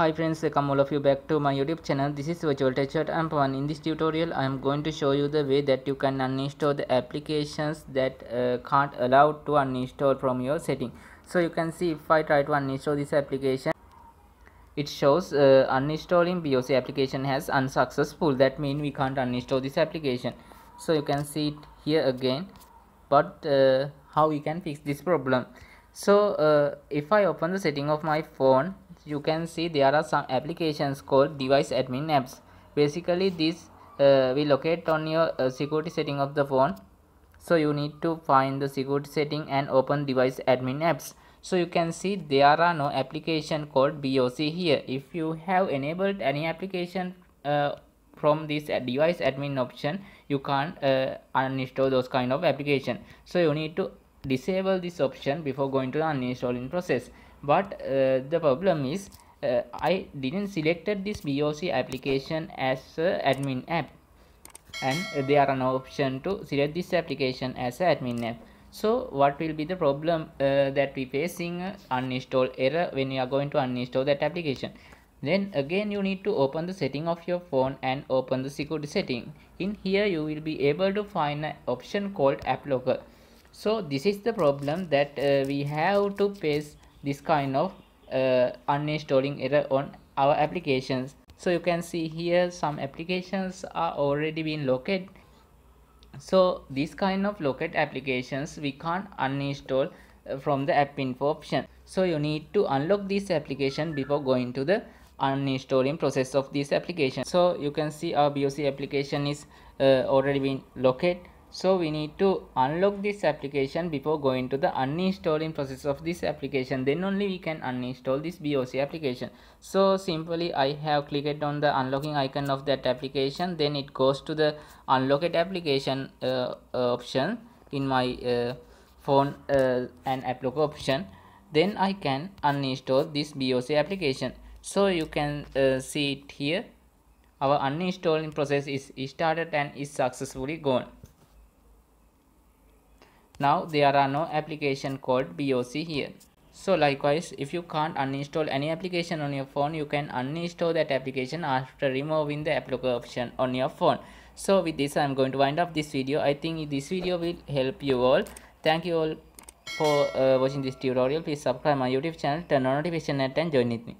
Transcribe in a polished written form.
Hi friends, welcome all of you back to my YouTube channel. This is Virtual Teacher and Pawan. In this tutorial, I am going to show you the way that you can uninstall the applications that can't allow to uninstall from your setting. So you can see if I try to uninstall this application, it shows uninstalling BOC application has unsuccessful. That means we can't uninstall this application. So you can see it here again. But how we can fix this problem? So if I open the setting of my phone, you can see there are some applications called device admin apps. Basically this will locate on your security setting of the phone. So you need to find the security setting and open device admin apps. So you can see there are no application called BOC here. If you have enabled any application from this device admin option, you can't uninstall those kind of application. So you need to disable this option before going to the uninstalling process. But the problem is I didn't selected this BOC application as admin app, and there are no option to select this application as an admin app. So what will be the problem that we facing uninstall error when you are going to uninstall that application? Then again you need to open the setting of your phone and open the security setting. In here you will be able to find an option called app locker. So this is the problem that we have to face this kind of uninstalling error on our applications. So you can see here some applications are already been located. So these kind of locate applications we can't uninstall from the app info option. So you need to unlock this application before going to the uninstalling process of this application. So you can see our BOC application is already been located. So we need to unlock this application before going to the uninstalling process of this application. Then only we can uninstall this BOC application. So simply I have clicked on the unlocking icon of that application. Then it goes to the unlocked application option in my phone and app locker option. Then I can uninstall this BOC application. So you can see it here. Our uninstalling process is started and is successfully gone. Now there are no application called BOC here. So likewise, if you can't uninstall any application on your phone, you can uninstall that application after removing the app locker option on your phone. So with this I am going to wind up this video. I think this video will help you all. Thank you all for watching this tutorial. Please subscribe my YouTube channel, turn on notification and join with me.